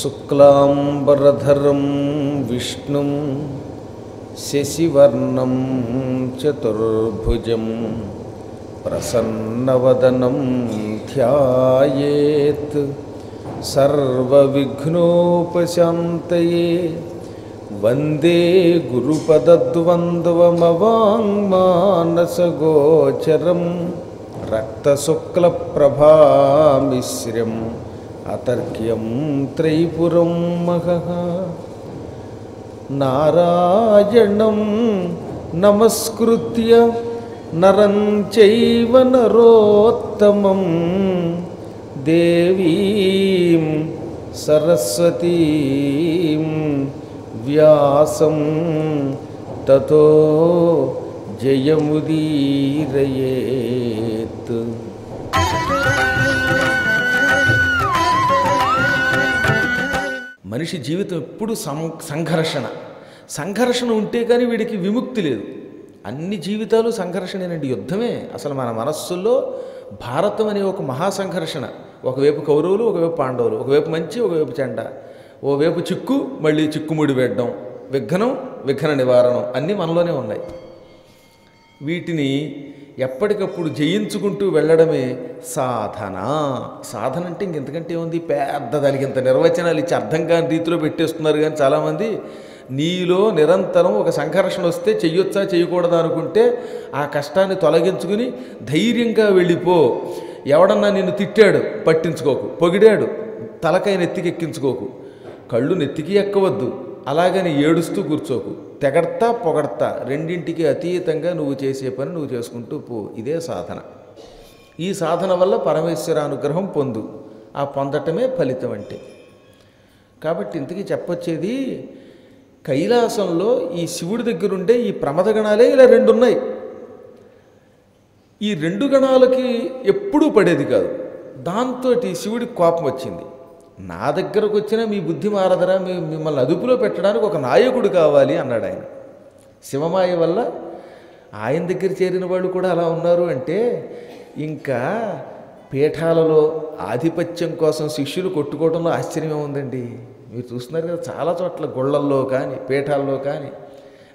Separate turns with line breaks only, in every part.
శుక్లాంబరధరం విష్ణుం శశివర్ణం చతుర్భుజం ప్రసన్నవదనం ధ్యాయేత్ సర్వవిఘ్నోపశాంతయే. వందే గురుపదద్వంద్వమవాంగ్మానసగోచరం రక్తశుక్లప్రభామిశ్రం అతర్క్యం త్రైపురం మహః. నారాయణం నమస్కృత్య నరం చైవ నరోత్తమం దేవీం సరస్వతీం వ్యాసం తతో జయముదీరయేత్. మనిషి జీవితం ఎప్పుడు సంఘర్షణ ఉంటే కానీ వీడికి విముక్తి లేదు. అన్ని జీవితాలు సంఘర్షణేనండి, యుద్ధమే. అసలు మన మనస్సుల్లో భారతం అనే ఒక మహాసంఘర్షణ. ఒకవైపు కౌరవులు, ఒకవైపు పాండవులు, ఒకవైపు మంచి, ఒకవైపు చెండ, ఓవైపు చిక్కు, మళ్ళీ చిక్కుముడి వేయడం, విఘ్న నివారణం అన్నీ మనలోనే ఉన్నాయి. వీటిని ఎప్పటికప్పుడు జయించుకుంటూ వెళ్ళడమే సాధన. సాధన అంటే ఇంకెంతకంటే ఏముంది, పెద్ద దానికి ఇంత నిర్వచనాలు ఇచ్చి అర్థం కాని రీతిలో పెట్టేస్తున్నారు. కానీ చాలామంది నీలో నిరంతరం ఒక సంఘర్షణ వస్తే చెయ్యొచ్చా చేయకూడదా అనుకుంటే ఆ కష్టాన్ని తొలగించుకుని ధైర్యంగా వెళ్ళిపో. ఎవడన్నా నిన్ను తిట్టాడు పట్టించుకోకు, పొగిడాడు తలకాయ నెత్తికెక్కించుకోకు, కళ్ళు నెత్తికి ఎక్కవద్దు, అలాగని ఏడుస్తూ కూర్చోకు. తెగడతా పొగడతా రెండింటికి అతీతంగా నువ్వు చేసే పని నువ్వు చేసుకుంటూ పో. ఇదే సాధన. ఈ సాధన వల్ల పరమేశ్వర అనుగ్రహం పొందు. ఆ పొందటమే ఫలితం అంటే. కాబట్టి ఇంతకీ చెప్పొచ్చేది, కైలాసంలో ఈ శివుడి దగ్గరుండే ఈ ప్రమదగణాలే ఇలా రెండు ఉన్నాయి. ఈ రెండు గణాలకి ఎప్పుడూ పడేది కాదు. దాంతో శివుడికి కోపం వచ్చింది. నా దగ్గరకు వచ్చినా మీ బుద్ధి మారదరా, మిమ్మల్ని అదుపులో పెట్టడానికి ఒక నాయకుడు కావాలి అన్నాడు ఆయన. శివమాయ వల్ల ఆయన దగ్గర చేరిన వాళ్ళు కూడా అలా ఉన్నారు అంటే ఇంకా పీఠాలలో ఆధిపత్యం కోసం శిష్యులు కొట్టుకోవడంలో ఆశ్చర్యం ఉందండి. మీరు చూస్తున్నారు కదా, చాలా చోట్ల గుళ్ళల్లో కానీ పీఠాల్లో కానీ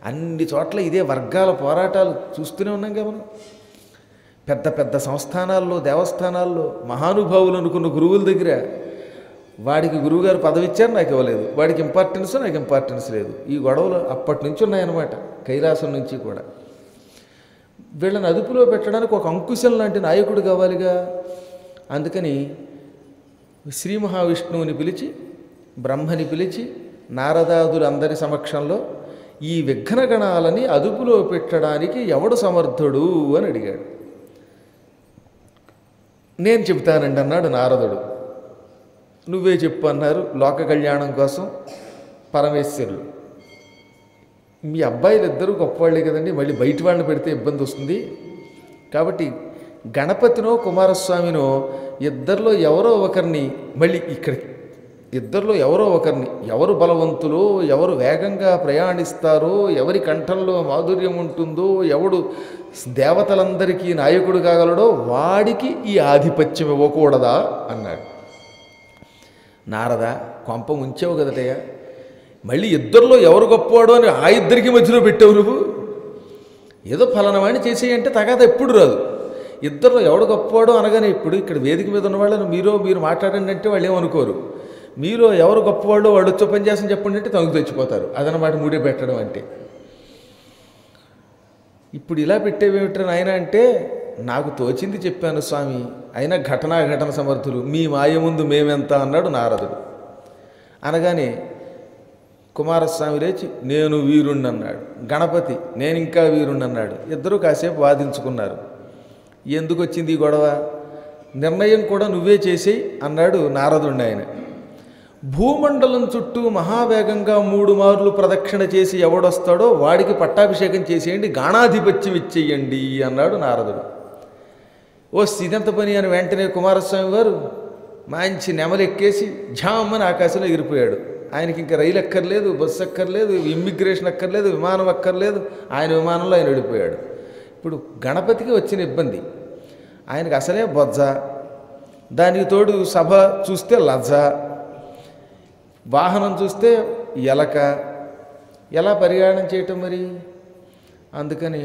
అన్ని చోట్ల ఇదే వర్గాల పోరాటాలు చూస్తూనే ఉన్నాం కదా మనం. పెద్ద పెద్ద సంస్థానాల్లో, దేవస్థానాల్లో మహానుభావులు అనుకున్న గురువుల దగ్గర వాడికి గురువుగారు పదవి ఇచ్చారు, నాకు ఇవ్వలేదు, వాడికి ఇంపార్టెన్స్, నాకు ఇంపార్టెన్స్ లేదు. ఈ గొడవలు అప్పటి నుంచి ఉన్నాయన్నమాట. కైలాసం నుంచి కూడా వీళ్ళని అదుపులో పెట్టడానికి ఒక అంకుశం లాంటి నాయకుడు కావాలిగా. అందుకని శ్రీ మహావిష్ణువుని పిలిచి, బ్రహ్మని పిలిచి, నారదాదులందరి సమక్షంలో ఈ విఘ్నగణాలని అదుపులో పెట్టడానికి ఎవడు సమర్థుడు అని అడిగాడు. నేను చెబుతానండి అన్నాడు నారదుడు. నువ్వే చెప్పు అన్నారు లోక కళ్యాణం కోసం పరమేశ్వరులు. మీ అబ్బాయిలు ఇద్దరూ గొప్పవాళ్ళే కదండి, మళ్ళీ బయట వాళ్ళని పెడితే ఇబ్బంది వస్తుంది. కాబట్టి గణపతినో కుమారస్వామినో ఇద్దరిలో ఎవరో ఒకరిని, మళ్ళీ ఇక్కడికి ఇద్దరిలో ఎవరో ఒకరిని, ఎవరు బలవంతులో, ఎవరు వేగంగా ప్రయాణిస్తారో, ఎవరి కంఠంలో మాధుర్యం ఉంటుందో, ఎవడు దేవతలందరికీ నాయకుడు కాగలడో వాడికి ఈ ఆధిపత్యం ఇవ్వకూడదా అన్నాడు. నారద, కొంప ముంచావు కదటయ్య, మళ్ళీ ఇద్దరిలో ఎవరు గొప్పవాడు అని ఆ ఇద్దరికి మధ్యలో పెట్టావు నువ్వు. ఏదో ఫలానవాణ్ణి చేసేయంటే తగాద ఎప్పుడు రాదు. ఇద్దరిలో ఎవడు గొప్పవాడు అనగానే ఇప్పుడు ఇక్కడ వేదిక మీద ఉన్న వాళ్ళని మీరు మాట్లాడండి అంటే వాళ్ళు ఏమనుకోరు. మీలో ఎవరు గొప్పవాడో వాళ్ళు వచ్చో పని చేస్తాను చెప్పండి అంటే తనకు తెచ్చిపోతారు. అదనమాట మూడే పెట్టడం అంటే. ఇప్పుడు ఇలా పెట్టేవేమిట్రా నాయన అంటే, నాకు తోచింది చెప్పాను స్వామి, అయినా ఘటన సమర్థులు, మీ మాయ ముందు మేమెంత అన్నాడు నారదుడు. అనగానే కుమారస్వామి లేచి నేను వీరుణ్ణి అన్నాడు. గణపతి నేను ఇంకా వీరుణ్ణి అన్నాడు. ఇద్దరూ కాసేపు వాదించుకున్నారు. ఎందుకు వచ్చింది ఈ గొడవ, నిర్ణయం కూడా నువ్వే చేసేయి అన్నాడు నారదుడిని ఆయన. భూమండలం చుట్టూ మహావేగంగా 3 మార్లు ప్రదక్షిణ చేసి ఎవడొస్తాడో వాడికి పట్టాభిషేకం చేసేయండి, గాణాధిపత్యం ఇచ్చేయండి అన్నాడు నారదుడు. ఓ ఇదెంత పని అని వెంటనే కుమారస్వామి వారు మంచి నెమలెక్కేసి ఝామ్మని ఆకాశంలో ఎగిరిపోయాడు. ఆయనకి ఇంకా రైలు అక్కర్లేదు, బస్సు అక్కర్లేదు, ఇమ్మిగ్రేషన్ అక్కర్లేదు, విమానం అక్కర్లేదు, ఆయన విమానంలో ఆయన వెళ్ళిపోయాడు. ఇప్పుడు గణపతికి వచ్చిన ఇబ్బంది, ఆయనకు అసలే బొజ్జ, దానికి తోడు సభ చూస్తే లజ్జ. వాహనం చూస్తే ఎలక, ఎలా పరిగాణం చేయటం మరి? అందుకని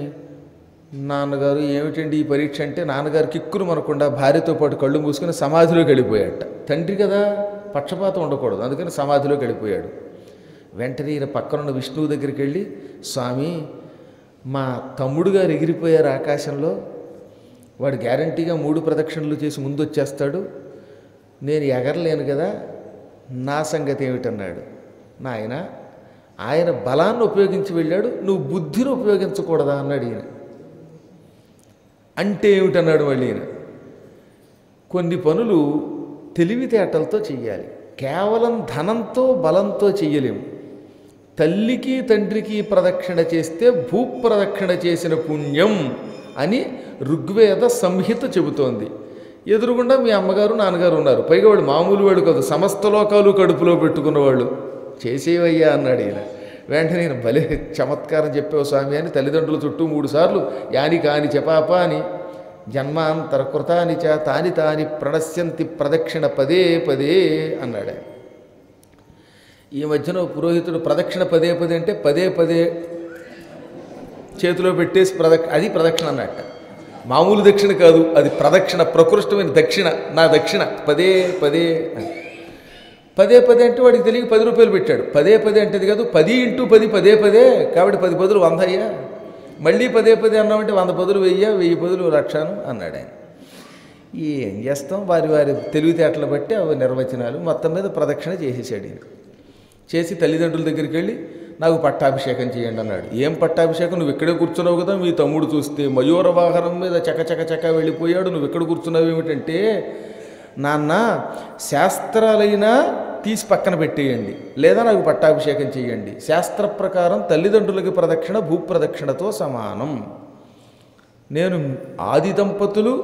నాన్నగారు ఏమిటండి ఈ పరీక్ష అంటే, నాన్నగారు కిక్కురు మనకుండా భార్యతో పాటు కళ్ళు మూసుకుని సమాధిలోకి వెళ్ళిపోయాడట. తండ్రి కదా, పక్షపాతం ఉండకూడదు, అందుకని సమాధిలోకి వెళ్ళిపోయాడు. వెంటనే ఈయన పక్కనున్న విష్ణువు దగ్గరికి వెళ్ళి, స్వామి మా తమ్ముడు గారు ఎగిరిపోయారు ఆకాశంలో, వాడు గ్యారంటీగా 3 ప్రదక్షిణలు చేసి ముందు వచ్చేస్తాడు, నేను ఎగరలేను కదా, నా సంగతి ఏమిటన్నాడు. నాయన ఆయన బలాన్ని ఉపయోగించి వెళ్ళాడు, నువ్వు బుద్ధిని ఉపయోగించకూడదా అన్నాడు ఈయన. అంటే ఏమిటన్నాడు మళ్ళీ ఈయన, కొన్ని పనులు తెలివితేటలతో చెయ్యాలి, కేవలం ధనంతో బలంతో చెయ్యలేము. తల్లికి తండ్రికి ప్రదక్షిణ చేస్తే భూప్రదక్షిణ చేసిన పుణ్యం అని ఋగ్వేద సంహిత చెబుతోంది. ఎదురుగుండా మీ అమ్మగారు నాన్నగారు ఉన్నారు, పైగా వాడు మామూలు వాడు కాదు, సమస్త లోకాలు కడుపులో పెట్టుకున్నవాళ్ళు. చేసేవయ్యా అన్నాడు ఈయన. వెంటనే నేను భలే చమత్కారం చెప్పావు స్వామి అని తల్లిదండ్రుల చుట్టూ 3 సార్లు యాని కాని చపాప అని జన్మాంతర కృతాని చ తాని తాని ప్రణశ్యంతి ప్రదక్షిణ పదే పదే అన్నాడు. ఈ మధ్యన పురోహితుడు ప్రదక్షిణ పదే పదే అంటే పదే పదే చేతిలో పెట్టేసి అది ప్రదక్షిణ అన్నట్ట. మామూలు దక్షిణ కాదు, అది ప్రదక్షిణ, ప్రకృష్టమైన దక్షిణ, నా దక్షిణ పదే పదే అని. పదే పదే అంటే వాడికి తెలియక 10 రూపాయలు పెట్టాడు. పదే పదే అంటే అది కాదు, 10 × 10 పదే పదే, కాబట్టి 10 బదులు 100 అయ్యా. మళ్ళీ పదే పదే అన్నామంటే 100 బదులు 1000, 1000 బదులు 1,00,000 అన్నాడు ఆయన. ఏం చేస్తాం, వారి వారి తెలివితేటలు బట్టి అవి నిర్వచనాలు. మొత్తం మీద ప్రదక్షిణ చేసేసాడు ఈయన. చేసి తల్లిదండ్రుల దగ్గరికి వెళ్ళి నాకు పట్టాభిషేకం చేయండి అన్నాడు. ఏం పట్టాభిషేకం, నువ్వు ఇక్కడే కూర్చున్నావు కదా, మీ తమ్ముడు చూస్తే మయూర వాహనం మీద చకచక వెళ్ళిపోయాడు, నువ్వు ఇక్కడ కూర్చున్నావు ఏమిటంటే, నాన్న శాస్త్రాలైనా తీసి పక్కన పెట్టేయండి, లేదా నాకు పట్టాభిషేకం చేయండి. శాస్త్ర ప్రకారం తల్లిదండ్రులకి ప్రదక్షిణ భూప్రదక్షిణతో సమానం. నేను ఆది దంపతులు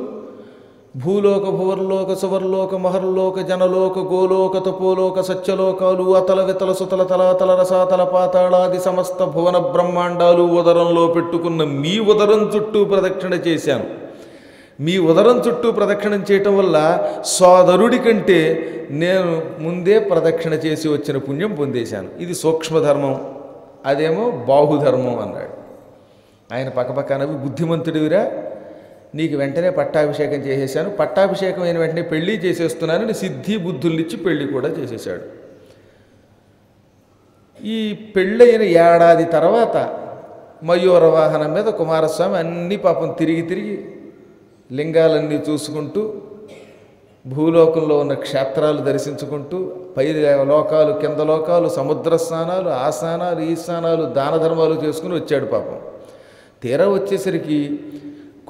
భూలోక భువర్లోక సువర్లోక మహర్లోక జనలోక గోలోక తపోలోక సత్యలోకాలు అతల వితల సుతల తలాతల రసాతల పాతాళాది సమస్త భువన బ్రహ్మాండాలు ఉదరంలో పెట్టుకున్న మీ ఉదరం చుట్టూ ప్రదక్షిణ చేశాను. మీ ఉదరం చుట్టూ ప్రదక్షిణం చేయటం వల్ల సోదరుడి కంటే నేను ముందే ప్రదక్షిణ చేసి వచ్చిన పుణ్యం పొందేశాను. ఇది సూక్ష్మధర్మం, అదేమో బాహుధర్మం అన్నాడు. ఆయన పక్కపక్కనవి బుద్ధిమంతుడివిరా, నీకు వెంటనే పట్టాభిషేకం చేసేసాను, పట్టాభిషేకం అయిన వెంటనే పెళ్ళి చేసేస్తున్నానని సిద్ధి బుద్ధుల్నిచ్చి పెళ్ళి కూడా చేసేసాడు. ఈ పెళ్ళైన ఏడాది తర్వాత మయూర వాహనం మీద కుమారస్వామి అన్ని పాపం తిరిగి లింగాలన్నీ చూసుకుంటూ భూలోకంలో ఉన్న క్షేత్రాలు దర్శించుకుంటూ పై లోకాలు కింద లోకాలు సముద్ర స్నానాలు ఆ స్నానాలు ఈ స్నానాలు దాన ధర్మాలు చేసుకుని వచ్చాడు. పాపం తీరా వచ్చేసరికి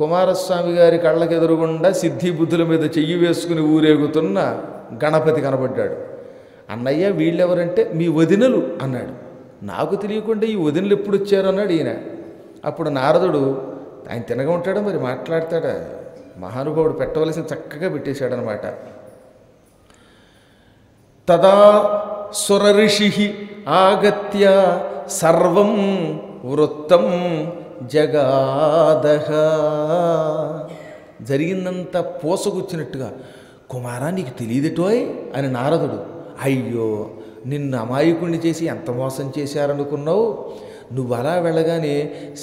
కుమారస్వామి గారి కళ్ళకి ఎదురుగుండా సిద్ధి బుద్ధుల మీద చెయ్యి వేసుకుని ఊరేగుతున్న గణపతి కనబడ్డాడు. అన్నయ్య వీళ్ళెవరంటే మీ వదినలు అన్నాడు. నాకు తెలియకుండా ఈ వదినలు ఎప్పుడు వచ్చారు అన్నాడు ఈయన. అప్పుడు నారదుడు, ఆయన తినగా ఉంటాడా మరి మాట్లాడతాడా, మహానుభావుడు పెట్టవలసిన చక్కగా పెట్టేశాడనమాట. తదా సురఋషి ఆగత్య సర్వం వృత్తం జగాదహ. జరిగిందంతా పోసగుచ్చినట్టుగా, కుమారా నీకు తెలియదుటోయ్ అని నారదుడు. అయ్యో నిన్ను అమాయకుణ్ణి చేసి ఎంత మోసం చేశారనుకున్నావు, నువ్వు అలా వెళ్ళగానే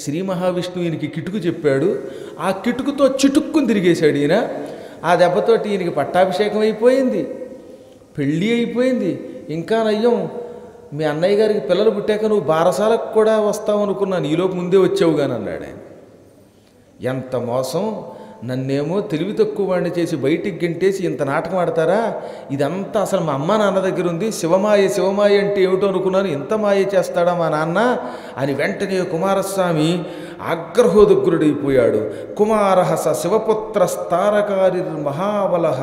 శ్రీ మహావిష్ణువు ఈయనకి కిటుకు చెప్పాడు, ఆ కిటుకుతో చిటుక్కుని తిరిగేశాడు ఈయన. ఆ దెబ్బతోటి ఈయనకి పట్టాభిషేకం అయిపోయింది, పెళ్ళి అయిపోయింది. ఇంకా నయ్యం మీ అన్నయ్య గారికి పిల్లలు పుట్టాక నువ్వు బారసాలకు కూడా వస్తావు అనుకున్నాను, ఈలోపు ముందే వచ్చావు కానీ అన్నాడు ఆయన. ఎంత మోసం, నన్నేమో తెలివి తక్కువ వాడిని చేసి బయటికి గెంటేసి ఇంత నాటకం ఆడతారా, ఇదంతా అసలు మా అమ్మ నాన్న దగ్గర ఉంది, శివమాయ అంటే ఏమిటో అనుకున్నాను, ఇంత మాయ చేస్తాడా మా నాన్న అని వెంటనే కుమారస్వామి ఆగ్రహోదగ్రుడైపోయాడు. కుమారహస శివపుత్ర స్తారకారి మహాబలః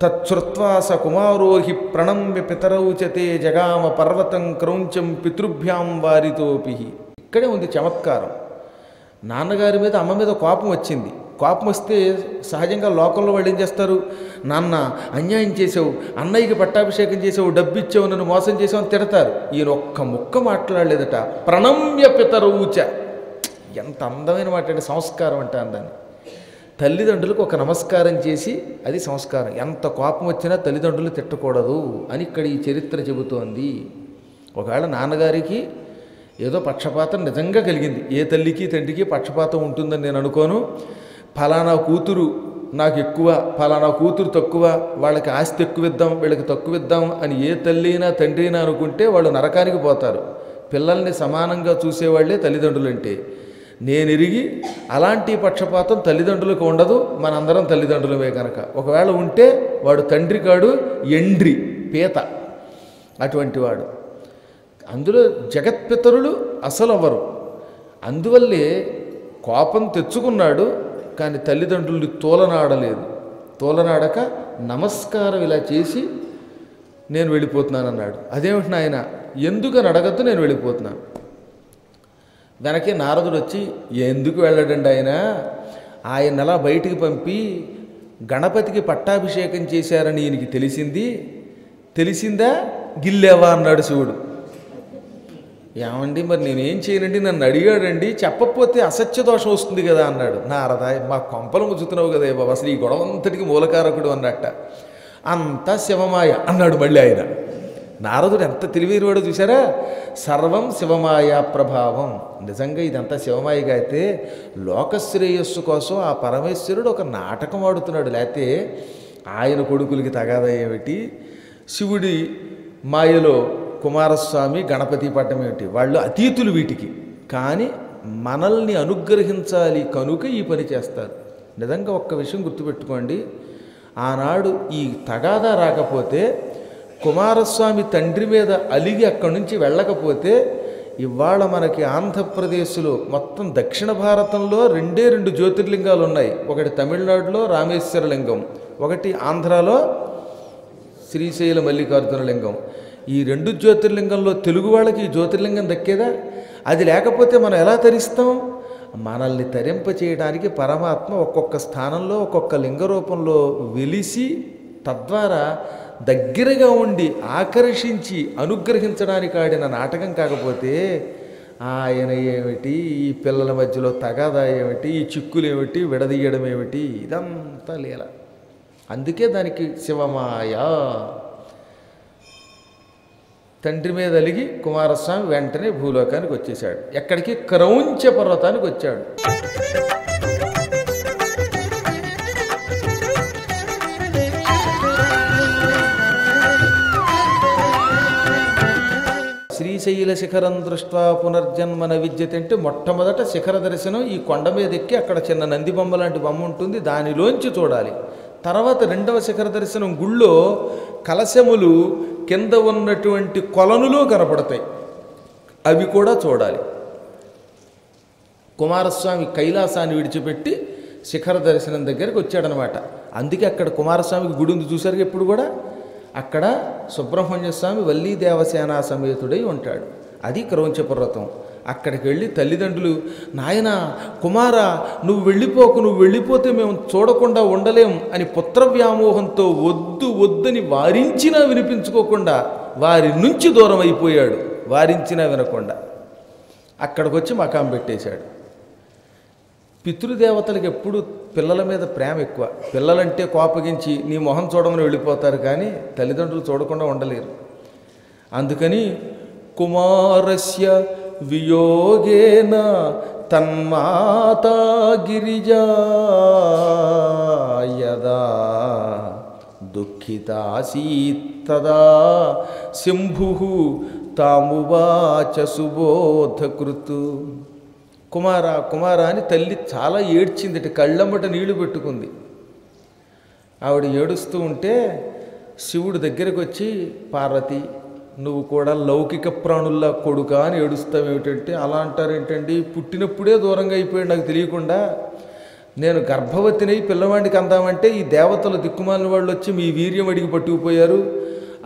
తచ్చుత్వా స కుమారోహి ప్రణమ్య పితరౌచతే జగామ పర్వతం క్రౌంచం పితృభ్యాం వారితోపి. ఇక్కడే ఉంది చమత్కారం. నాన్నగారి మీద అమ్మ మీద కోపం వచ్చింది. కోపం వస్తే సహజంగా లోకంలో వాళ్ళు ఏం చేస్తారు, నాన్న అన్యాయం చేసావు, అన్నయ్యకి పట్టాభిషేకం చేసావు, డబ్బిచ్చావు, నన్ను మోసం చేసావు అని తిడతారు. ఈయన ఒక్క ముక్క మాట్లాడలేదట. ప్రణమ్య పితరౌచ, ఎంత అందమైన మాట అంటే సంస్కారం అంటే అందాన్ని. తల్లిదండ్రులకు ఒక నమస్కారం చేసి, అది సంస్కారం. ఎంత కోపం వచ్చినా తల్లిదండ్రులు తిట్టకూడదు అని ఇక్కడ ఈ చరిత్ర చెబుతోంది. ఒకవేళ నాన్నగారికి ఏదో పక్షపాతం నిజంగా కలిగింది, ఏ తల్లికి తండ్రికి పక్షపాతం ఉంటుందని నేను అనుకోను. ఫలానా కూతురు నాకు ఎక్కువ, ఫలానా కూతురు తక్కువ, వాళ్ళకి ఆస్తి ఎక్కువ ఇద్దాం, వీళ్ళకి తక్కువ ఇద్దాం అని ఏ తల్లి అయినా తండ్రి అయినా అనుకుంటే వాళ్ళు నరకానికి పోతారు. పిల్లల్ని సమానంగా చూసేవాళ్లే తల్లిదండ్రులు అంటే. నేను ఎరిగి అలాంటి పక్షపాతం తల్లిదండ్రులకు ఉండదు, మనందరం తల్లిదండ్రులమే కనుక. ఒకవేళ ఉంటే వాడు తండ్రి కాడు, ఎండ్రి పీత అటువంటి వాడు. అందులో జగత్పితరులు అసలు అవ్వరు. అందువల్లే కోపం తెచ్చుకున్నాడు, కానీ తల్లిదండ్రుల్ని తోలనాడలేదు. తోలనాడక నమస్కారం ఇలా చేసి నేను వెళ్ళిపోతున్నాను అన్నాడు. అదేమిటి నాయన, ఎందుకని అడగద్దు, నేను వెళ్ళిపోతున్నాను. వెనకే నారదుడు వచ్చి, ఎందుకు వెళ్ళడండి ఆయన అలా బయటికి పంపి గణపతికి పట్టాభిషేకం చేశారని ఈయనకి తెలిసిందా గిల్లేవా అన్నాడు శివుడు. ఏమండి మరి నేనేం చేయనండి, నన్ను అడిగాడండి, చెప్పకపోతే అసత్య దోషం వస్తుంది కదా అన్నాడు. నారద మా కొంపలు ముచ్చుతున్నావు కదా బాబా, అసలు ఈ గొడవంతటికి మూలకారకుడు అన్నట్ట. అంతా శివమాయ అన్నాడు మళ్ళీ ఆయన. నారదుడు ఎంత తెలివివాడో చూసారా. సర్వం శివమాయా ప్రభావం. నిజంగా ఇదంతా శివమాయగా అయితే లోకశ్రేయస్సు కోసం ఆ పరమేశ్వరుడు ఒక నాటకం ఆడుతున్నాడు. లేకపోతే ఆయన కొడుకులకి తగాదా ఏమిటి, శివుడి మాయలో కుమారస్వామి గణపతి పట్టం ఏమిటి, వాళ్ళు అతీతులు వీటికి. కానీ మనల్ని అనుగ్రహించాలి కనుక ఈ పని చేస్తారు. నిజంగా ఒక్క విషయం గుర్తుపెట్టుకోండి, ఆనాడు ఈ తగాదా రాకపోతే, కుమారస్వామి తండ్రి మీద అలిగి అక్కడి నుంచి వెళ్ళకపోతే, ఇవాళ మనకి ఆంధ్రప్రదేశ్లో మొత్తం దక్షిణ భారతంలో రెండు జ్యోతిర్లింగాలు ఉన్నాయి. ఒకటి తమిళనాడులో రామేశ్వరలింగం, ఒకటి ఆంధ్రాలో శ్రీశైల మల్లికార్జున లింగం. ఈ 2 జ్యోతిర్లింగంలో తెలుగు వాళ్ళకి ఈ జ్యోతిర్లింగం దక్కేదా? అది లేకపోతే మనం ఎలా తరిస్తాం? మనల్ని తరింప చేయడానికి పరమాత్మ ఒక్కొక్క స్థానంలో ఒక్కొక్క లింగ రూపంలో వెలిసి తద్వారా దగ్గరగా ఉండి ఆకర్షించి అనుగ్రహించడానికి ఆడిన నాటకం. కాకపోతే ఆయన ఏమిటి, ఈ పిల్లల మధ్యలో తగాదా ఏమిటి, ఈ చిక్కులు ఏమిటి, విడదీయడం ఏమిటి, ఇదంతా లీల. అందుకే దానికి శివమాయ. తండ్రి మీద అలిగి కుమారస్వామి వెంటనే భూలోకానికి వచ్చేశాడు. ఎక్కడికి? క్రౌంచ పర్వతానికి వచ్చాడు. శ్రీశైల శిఖరం దృష్ట్వా పునర్జన్మన విద్యతే అంటే మొట్టమొదట శిఖర దర్శనం. ఈ కొండ మీద ఎక్కి అక్కడ చిన్న నంది బొమ్మ లాంటి బొమ్మ ఉంటుంది, దానిలోంచి చూడాలి. తర్వాత రెండవ శిఖర దర్శనం, గుళ్ళో కలశములు కింద ఉన్నటువంటి కొలనులో కనపడతాయి, అవి కూడా చూడాలి. కుమారస్వామి కైలాసాన్ని విడిచిపెట్టి శిఖర దర్శనం దగ్గరికి వచ్చాడనమాట. అందుకే అక్కడ కుమారస్వామికి గుడి ఉంది చూసారు. ఎప్పుడు కూడా అక్కడ సుబ్రహ్మణ్య స్వామి వల్లీ దేవసేనా సమేతుడై ఉంటాడు. అది క్రౌంచ పర్వతం. అక్కడికి వెళ్ళి తల్లిదండ్రులు, నాయన కుమార నువ్వు వెళ్ళిపోతే మేము చూడకుండా ఉండలేం అని పుత్ర వ్యామోహంతో వద్దని వారించినా వినిపించుకోకుండా వారి నుంచి దూరం అయిపోయాడు. వారించినా వినకుండా అక్కడికి వచ్చి మకాం పెట్టేశాడు. పితృదేవతలకు ఎప్పుడు పిల్లల మీద ప్రేమ ఎక్కువ. పిల్లలంటే కోపగించి నీ మొహం చూడమని వెళ్ళిపోతారు, కానీ తల్లిదండ్రులు చూడకుండా ఉండలేరు. అందుకని కుమారస్య వియోగేన తన్మాతా గిరిజా యదా దుఃఖితాసీత్ తదా శంభుః తామువాచ సుబోధకృత్. కుమార అని తల్లి చాలా ఏడ్చింది, కళ్ళమ్మట నీళ్లు పెట్టుకుంది. ఆవిడ ఏడుస్తూ ఉంటే శివుడు దగ్గరకు వచ్చి, పార్వతి నువ్వు కూడా లౌకిక ప్రాణుల్లా కొడుకా అని ఏడుస్తావు ఏమిటంటే, అలా అంటారేంటండి, పుట్టినప్పుడే దూరంగా అయిపోయాడు నాకు తెలియకుండా. నేను గర్భవతినై పిల్లవాడికి అందామంటే ఈ దేవతలు దిక్కుమాలిన వాళ్ళు వచ్చి మీ వీర్యం అడిగి పట్టుకుపోయారు.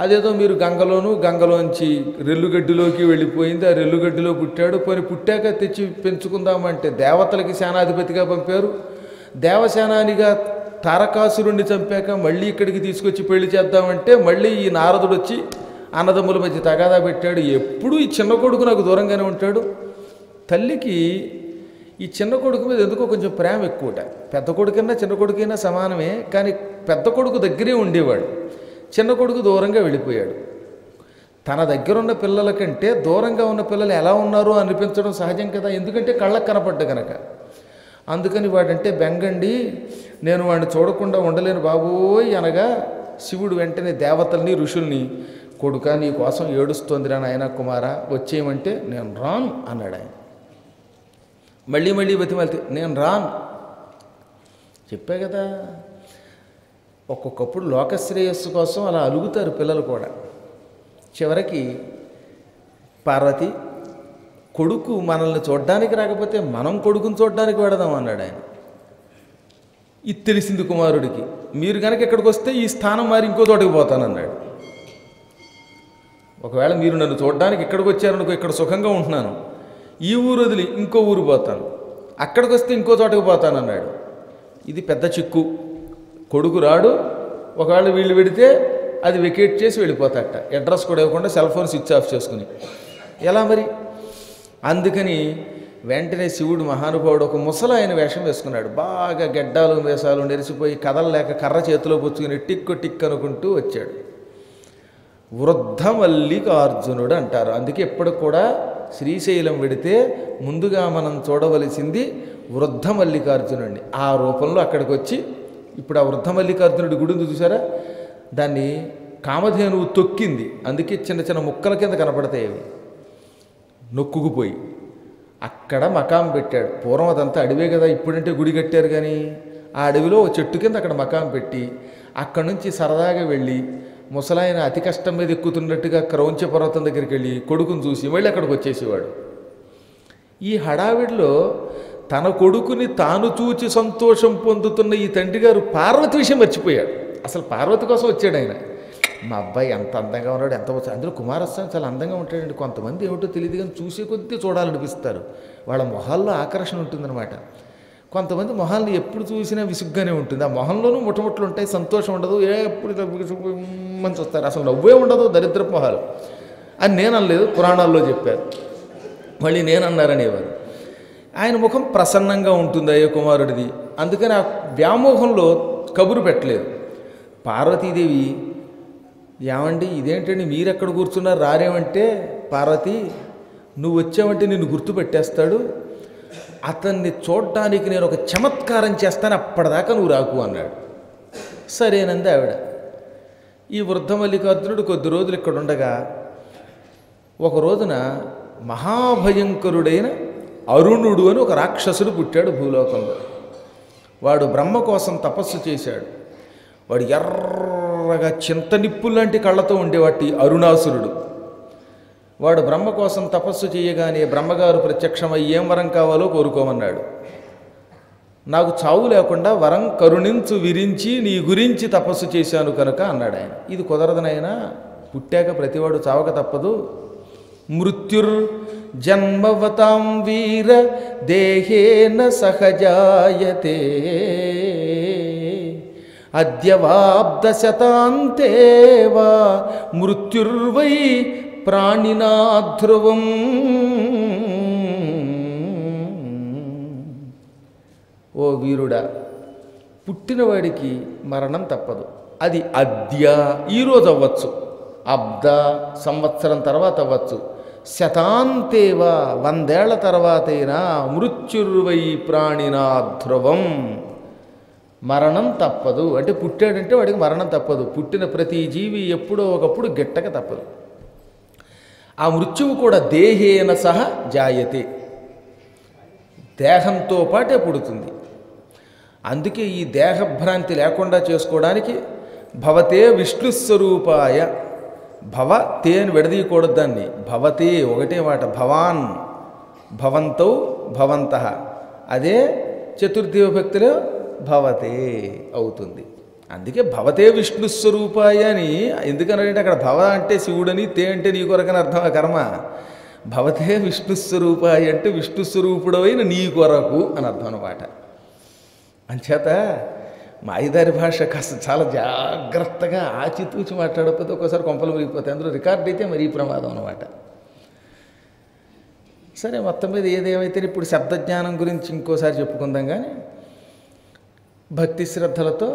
అదేదో మీరు గంగలోంచి రెల్లుగడ్డిలోకి వెళ్ళిపోయింది, ఆ రెల్లుగడ్డిలో పుట్టాడు. పోయి పుట్టాక తెచ్చి పెంచుకుందామంటే దేవతలకి సేనాధిపతిగా పంపారు. దేవసేనానిగా తారకాసురుణ్ణి చంపాక మళ్ళీ ఇక్కడికి తీసుకొచ్చి పెళ్లి చేద్దామంటే మళ్ళీ ఈ నారదుడు వచ్చి అన్నదమ్ముల మధ్య తగాదా పెట్టాడు. ఎప్పుడూ ఈ చిన్న కొడుకు నాకు దూరంగానే ఉంటాడు. తల్లికి ఈ చిన్న కొడుకు మీద ఎందుకో కొంచెం ప్రేమ ఎక్కువట. పెద్ద కొడుకైనా చిన్న కొడుకైనా సమానమే, కానీ పెద్ద కొడుకు దగ్గరే ఉండేవాడు, చిన్న కొడుకు దూరంగా వెళ్ళిపోయాడు. తన దగ్గర ఉన్న పిల్లల కంటే దూరంగా ఉన్న పిల్లలు ఎలా ఉన్నారో అనిపించడం సహజం కదా, ఎందుకంటే కళ్ళకు కనపడ్డ కనుక. అందుకని వాడంటే బెంగండి, నేను వాడిని చూడకుండా ఉండలేను బాబోయ్ అనగా శివుడు వెంటనే దేవతల్ని ఋషుల్ని, కొడుక నీ కోసం ఏడుస్తోందిరా నాయన కుమార వచ్చేయమంటే నేను రాను అన్నాడు ఆయన. మళ్ళీ మళ్ళీ బతిమాలితే నేను రాను. చెప్పా కదా, ఒక్కొక్కప్పుడు లోకశ్రేయస్సు కోసం అలా అలుగుతారు పిల్లలు కూడా. చివరికి పార్వతి, కొడుకు మనల్ని చూడ్డానికి రాకపోతే మనం కొడుకుని చూడ్డానికి వెడదాం అన్నాడు ఆయన. ఇది తెలిసింది కుమారుడికి. మీరు కనుక ఇక్కడికి వస్తే ఈ స్థానం మారి ఇంకో చోటకి పోతానన్నాడు. ఒకవేళ మీరు నన్ను చూడ్డానికి ఇక్కడికి వచ్చారనుకో, ఇక్కడ సుఖంగా ఉంటున్నాను, ఈ ఊరు వదిలి ఇంకో ఊరు పోతాను, అక్కడికి వస్తే ఇంకో చోటకి పోతానన్నాడు. ఇది పెద్ద చిక్కు. కొడుకు రాడు, ఒకవేళ వీళ్ళు పెడితే అది వెకేట్ చేసి వెళ్ళిపోతాట, అడ్రస్ కూడా ఇవ్వకుండా సెల్ ఫోన్ స్విచ్ ఆఫ్ చేసుకుని. ఎలా మరి? అందుకని వెంటనే శివుడు మహానుభావుడు ఒక ముసలాయన వేషం వేసుకున్నాడు. బాగా గెడ్డాలు వేషాలు నెరిసిపోయి కదలలేక కర్ర చేతిలో పుచ్చుకుని టిక్కు టిక్ అనుకుంటూ వచ్చాడు. వృద్ధ మల్లికార్జునుడు అంటారు. అందుకే ఎప్పుడు కూడా శ్రీశైలం వెడితే ముందుగా మనం చూడవలసింది వృద్ధ మల్లికార్జునుడిని. ఆ రూపంలో అక్కడికి వచ్చి, ఇప్పుడు ఆ వృద్ధ మల్లికార్జునుడి గుడి ఉంది చూసారా, దాన్ని కామధేనువు తొక్కింది, అందుకే చిన్న చిన్న ముక్కల కింద కనపడతాయి అవి, నొక్కుకుపోయి అక్కడ మకాం పెట్టాడు. పూర్వం అదంతా అడవే కదా, ఇప్పుడంటే గుడి కట్టారు, కానీ ఆ అడవిలో చెట్టు కింద అక్కడ మకాం పెట్టి అక్కడి నుంచి సరదాగా వెళ్ళి ముసలాయన అతి కష్టం మీద ఎక్కుతున్నట్టుగా క్రౌంచ పర్వతం దగ్గరికి వెళ్ళి కొడుకుని చూసి మళ్ళీ అక్కడికి వచ్చేసేవాడు. ఈ హడావిడిలో తన కొడుకుని తాను చూచి సంతోషం పొందుతున్న ఈ తండ్రి గారు పార్వతి విషయం మర్చిపోయాడు. అసలు పార్వతి కోసం వచ్చాడు ఆయన. మా అబ్బాయి ఎంత అందంగా ఉన్నాడు, ఎంత అందులో కుమారస్వామి చాలా అందంగా ఉంటాడండి. కొంతమంది ఏమిటో తెలియదు కానీ చూసే కొద్దీ చూడాలనిపిస్తారు, వాళ్ళ మొహాల్లో ఆకర్షణ ఉంటుందన్నమాట. కొంతమంది మొహాలను ఎప్పుడు చూసినా విసుగ్గానే ఉంటుంది, ఆ మొహంలోనూ ముట్టముట్లు ఉంటాయి, సంతోషం ఉండదు, ఎప్పుడు మంచి వస్తారు, అసలు నవ్వే ఉండదు, దరిద్రపు మొహాలు అని నేను అనలేదు, పురాణాల్లో చెప్పారు. మళ్ళీ నేను అన్నారనేవారు. ఆయన ముఖం ప్రసన్నంగా ఉంటుంది అయ్యో కుమారుడిది, అందుకని ఆ వ్యామోహంలో కబురు పెట్టలేదు. పార్వతీదేవి, ఏమండి ఇదేంటండి మీరెక్కడ కూర్చున్నారు రారేమంటే, పార్వతి నువ్వు వచ్చావంటే నిన్ను గుర్తుపెట్టేస్తాడు, అతన్ని చూడ్డానికి నేను ఒక చమత్కారం చేస్తాను, అప్పటిదాకా నువ్వు రాకు అన్నాడు. సరేనంది ఆవిడ. ఈ వృద్ధ మల్లికార్జునుడు కొద్ది రోజులు ఇక్కడ ఉండగా ఒక రోజున మహాభయంకరుడైన అరుణుడు అని ఒక రాక్షసుడు పుట్టాడు భూలోకంలో. వాడు బ్రహ్మ కోసం తపస్సు చేశాడు. వాడు ఎర్రగా చింత నిప్పు లాంటి కళ్ళతో ఉండేవాటి అరుణాసురుడు. వాడు బ్రహ్మ కోసం తపస్సు చేయగానే బ్రహ్మగారు ప్రత్యక్షమై ఏం వరం కావాలో కోరుకోమన్నాడు. నాకు చావు లేకుండా వరం కరుణించు విరించి నీ గురించి తపస్సు చేశాను కనుక అన్నాడు ఆయన. ఇది కుదరదనైనా, పుట్టాక ప్రతివాడు చావక తప్పదు. మృత్యుర్ జన్మవతాం వీర దేహేన సహజాయతే అద్యవాబ్దశతాంతేవా మృత్యుర్వై ప్రాణినా ధ్రువం. ఓ వీరుడా, పుట్టినవాడికి మరణం తప్పదు. అది అద్య ఈరోజు అవ్వచ్చు, అబ్ద సంవత్సరం తర్వాత అవ్వచ్చు, శతాంతేవా 100 ఏళ్ల తర్వాతైనా మృత్యుర్వై ప్రాణినా ధ్రువం. మరణం తప్పదు అంటే పుట్టాడంటే వాడికి మరణం తప్పదు. పుట్టిన ప్రతి జీవి ఎప్పుడో ఒకప్పుడు గిట్టక తప్పదు. ఆ మృత్యువు కూడా దేహేన సహ జాయతే, దేహంతో పాటే పుడుతుంది. అందుకే ఈ దేహభ్రాంతి లేకుండా చేసుకోవడానికి భవతే విష్ణుస్వరూపాయ, భవతే అని విడదీయకూడదు దాన్ని, భవతే ఒకటే మాట, భవాన్ భవంతౌ భవంతః, అదే చతుర్థి విభక్తిలో భవతే అవుతుంది. అందుకే భవతే విష్ణుస్వరూపాయ అని ఎందుకనంటే అక్కడ భవ అంటే శివుడని, తే అంటే నీ కొరకని అర్థం. ఆ కర్మ భవతే విష్ణుస్వరూపాయ అంటే విష్ణుస్వరూపుడవైన నీ కొరకు అని అర్థం అన్నమాట. అంచేత మాయిదారి భాష కాస్త చాలా జాగ్రత్తగా ఆచితూచి మాట్లాడకపోతే ఒక్కోసారి కొంపలు మురిగిపోతాయి. అందులో రికార్డ్ అయితే మరీ ప్రమాదం అన్నమాట. సరే, మొత్తం మీద ఏదేమైతే ఇప్పుడు శబ్దజ్ఞానం గురించి ఇంకోసారి చెప్పుకుందాం. కానీ భక్తి శ్రద్ధలతో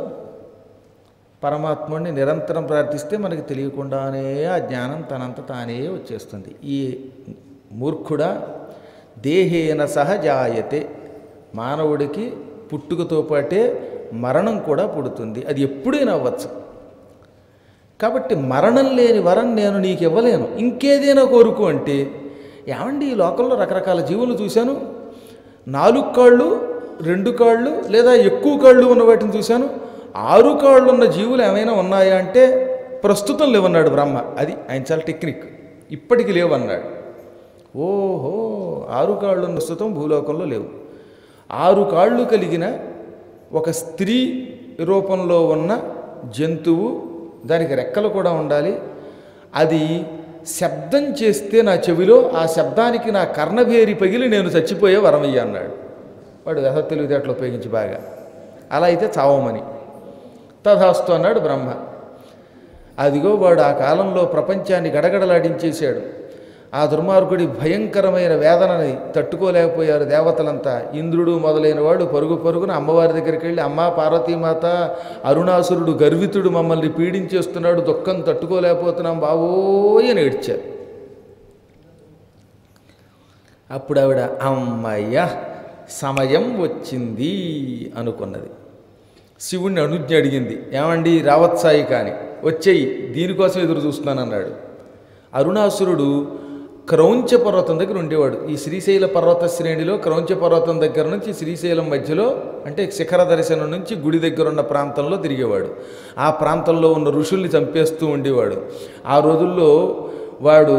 పరమాత్ముడిని నిరంతరం ప్రార్థిస్తే మనకి తెలియకుండానే ఆ జ్ఞానం తనంత తానే వచ్చేస్తుంది. ఈ మూర్ఖుడా దేహేన సహ జాయతే, మానవుడికి పుట్టుకతో పాటే మరణం కూడా పుడుతుంది. అది ఎప్పుడైనా అవ్వచ్చు. కాబట్టి మరణం లేని వరం నేను నీకు ఇవ్వలేను, ఇంకేదైనా కోరుకో అంటే, ఏమండి ఈ లోకంలో రకరకాల జీవులు చూశాను, 4 కాళ్ళు 2 కాళ్ళు లేదా ఎక్కువ కాళ్ళు ఉన్న వాటిని చూశాను, 6 కాళ్ళు ఉన్న జీవులు ఏమైనా ఉన్నాయా అంటే ప్రస్తుతం లేవన్నాడు బ్రహ్మ. అది ఆయన చాలా టెక్నిక్. ఇప్పటికి లేవన్నాడు. ఓహో, 6 కాళ్ళు ఉన్న ప్రస్తుతం భూలోకంలో లేవు. 6 కాళ్ళు కలిగిన ఒక స్త్రీ రూపంలో ఉన్న జంతువు, దానికి రెక్కలు కూడా ఉండాలి, అది శబ్దం చేస్తే నా చెవిలో ఆ శబ్దానికి నా కర్ణభేరి పగిలి నేను చచ్చిపోయే వరమయ్య అన్నాడు. వాడు వ్యధ తెలివితేటలు ఉపయోగించి బాగా. అలా అయితే చావమని. తథాస్తు అన్నాడు బ్రహ్మ. అదిగో వాడు ఆ కాలంలో ప్రపంచాన్ని గడగడలాడించేశాడు. ఆ దుర్మార్గుడి భయంకరమైన వేదనని తట్టుకోలేకపోయారు దేవతలంతా. ఇంద్రుడు మొదలైన వాడు పరుగు పరుగున అమ్మవారి దగ్గరికి వెళ్ళి, అమ్మా పార్వతీమాత, అరుణాసురుడు గర్వితుడు మమ్మల్ని పీడించేస్తున్నాడు, దుఃఖం తట్టుకోలేకపోతున్నాం బావోయ్ అని ఏడ్చారు. అప్పుడు ఆవిడ అమ్మయ్య సమయం వచ్చింది అనుకున్నది. శివుణ్ణి అనుజ్ఞ అడిగింది, ఏమండి రావత్సాయి కానీ వచ్చేయి, దీనికోసం ఎదురు చూస్తున్నాను అన్నాడు. అరుణాసురుడు క్రౌంచ పర్వతం దగ్గర ఉండేవాడు. ఈ శ్రీశైల పర్వత శ్రేణిలో క్రౌంచ పర్వతం దగ్గర నుంచి శ్రీశైలం మధ్యలో, అంటే శిఖర దర్శనం నుంచి గుడి దగ్గర ఉన్న ప్రాంతంలో తిరిగేవాడు. ఆ ప్రాంతంలో ఉన్న ఋషుల్ని చంపేస్తూ ఉండేవాడు. ఆ రోజుల్లో వాడు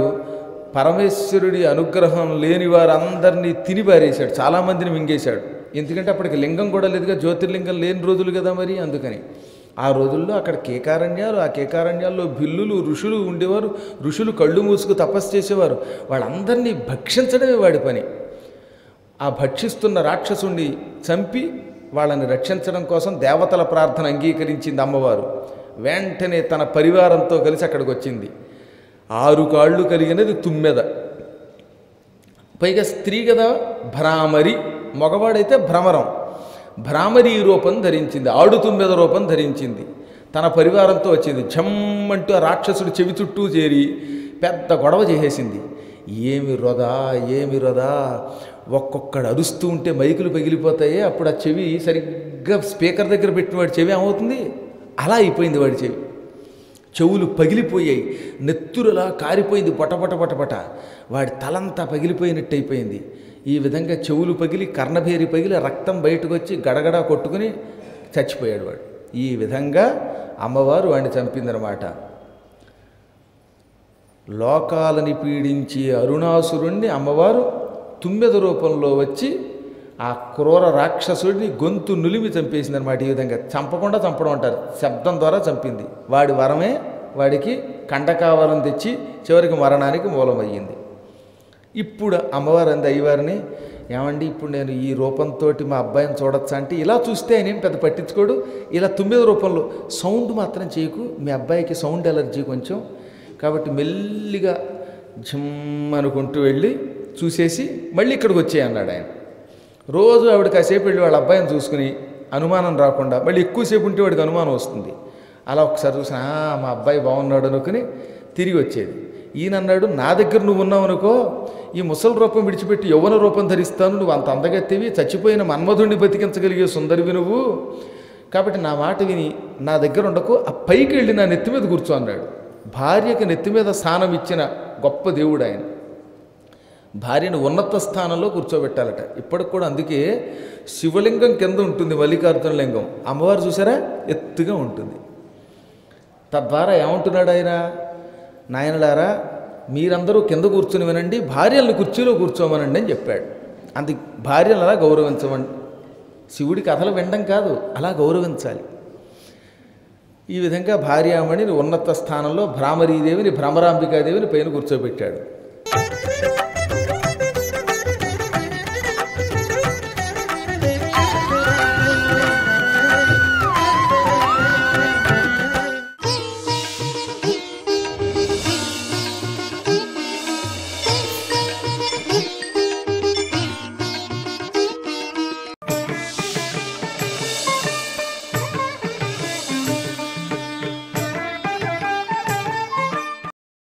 పరమేశ్వరుడి అనుగ్రహం లేని వారందరినీ తిని పారేశాడు, చాలామందిని మింగేశాడు. ఎందుకంటే అప్పటికి లింగం కూడా లేదుగా, జ్యోతిర్లింగం లేని రోజులు కదా మరి. అందుకని ఆ రోజుల్లో అక్కడ కేకారణ్యాలు, ఆ కేకారణ్యాల్లో భిల్లులు ఋషులు ఉండేవారు. ఋషులు కళ్ళు మూసుకు తపస్సు చేసేవారు. వాళ్ళందరినీ భక్షించడమే వాడి పని. ఆ భక్షిస్తున్న రాక్షసుణ్ణి చంపి వాళ్ళని రక్షించడం కోసం దేవతల ప్రార్థన అంగీకరించింది అమ్మవారు. వెంటనే తన పరివారంతో కలిసి అక్కడికి వచ్చింది. 6 కాళ్ళు కలిగినది తుమ్మెద, పైగా స్త్రీ కదా, భ్రామరి, మగవాడైతే భ్రమరం. భ్రామరీ రూపం ధరించింది, ఆడు తుమ్మెద రూపం ధరించింది. తన పరివారంతో వచ్చింది. ఝమ్మంటూ ఆ రాక్షసుడు చెవి చుట్టూ చేరి పెద్ద గొడవ చేసేసింది. ఏమి రొదా, ఏమి రొదా, ఒక్కొక్కడు అరుస్తూ ఉంటే మైకులు పగిలిపోతాయి. అప్పుడు ఆ చెవి సరిగ్గా స్పీకర్ దగ్గర పెట్టిన వాడి చెవి ఏమవుతుంది, అలా అయిపోయింది వాడి చెవి. చెవులు పగిలిపోయాయి, నెత్తురులా కారిపోయింది, పొటపట పొటపట. వాడి తలంతా పగిలిపోయినట్టు అయిపోయింది. ఈ విధంగా చెవులు పగిలి, కర్ణభేరి పగిలి, రక్తం బయటకు వచ్చి గడగడా కొట్టుకుని చచ్చిపోయాడు వాడు. ఈ విధంగా అమ్మవారు వాడిని చంపిందనమాట. లోకాలని పీడించి అరుణాసురుణ్ణి అమ్మవారు తుమ్మెద రూపంలో వచ్చి ఆ క్రూర రాక్షసుడిని గొంతు నులిమి చంపేసిందనమాట. ఈ విధంగా చంపకుండా చంపడం అంటారు, శబ్దం ద్వారా చంపింది. వాడి వరమే వాడికి కండకావరం తెచ్చి చివరికి మరణానికి మూలమయ్యింది. ఇప్పుడు అమ్మవారు అంది అయ్యవారిని, ఏమండి ఇప్పుడు నేను ఈ రూపంతో మా అబ్బాయిని చూడొచ్చా అంటే, ఇలా చూస్తే ఆయన ఏం పెద్ద పట్టించుకోడు, ఇలా 9 రూపంలో సౌండ్ మాత్రం చేయకు, మీ అబ్బాయికి సౌండ్ ఎలర్జీ కొంచెం, కాబట్టి మెల్లిగా ఝమ్ అనుకుంటూ వెళ్ళి చూసేసి మళ్ళీ ఇక్కడికి వచ్చేయి అన్నాడు ఆయన. రోజు ఆవిడ కాసేపు వెళ్ళి వాళ్ళ అబ్బాయిని చూసుకుని అనుమానం రాకుండా, మళ్ళీ ఎక్కువసేపు ఉంటే వాడికి అనుమానం వస్తుంది. అలా ఒకసారి చూసిన మా అబ్బాయి బాగున్నాడు అనుకుని తిరిగి వచ్చేది. ఈయన అన్నాడు, నా దగ్గర నువ్వు ఉన్నావు అనుకో, ఈ ముసలి రూపం విడిచిపెట్టి యవ్వన రూపం ధరిస్తాను, నువ్వు అంత అందగత్తేవి, చచ్చిపోయిన మన్మధుడిని బతికించగలిగే సుందరివి నువ్వు, కాబట్టి నా మాట విని నా దగ్గర ఉండకు, ఆ పైకి వెళ్ళి నా నెత్తి మీద కూర్చో అన్నాడు. భార్యకి నెత్తి మీద స్థానం ఇచ్చిన గొప్ప దేవుడు ఆయన. భార్యను ఉన్నత స్థానంలో కూర్చోబెట్టాలట. ఇప్పటికి కూడా అందుకే శివలింగం కింద ఉంటుంది మల్లికార్జున లింగం, అమ్మవారు చూసారా ఎత్తుగా ఉంటుంది. తద్వారా ఏమంటున్నాడు ఆయన, నాయనలారా మీరందరూ కింద కూర్చుని వినండి, భార్యలను కుర్చీలో కూర్చోమనండి అని చెప్పాడు. అందుకు భార్యను అలా గౌరవించమండి. శివుడి కథలు వినడం కాదు, అలా గౌరవించాలి. ఈ విధంగా భార్యామణిని ఉన్నత స్థానంలో భ్రామరీదేవిని, భ్రమరాంబికాదేవిని పైన కూర్చోబెట్టాడు.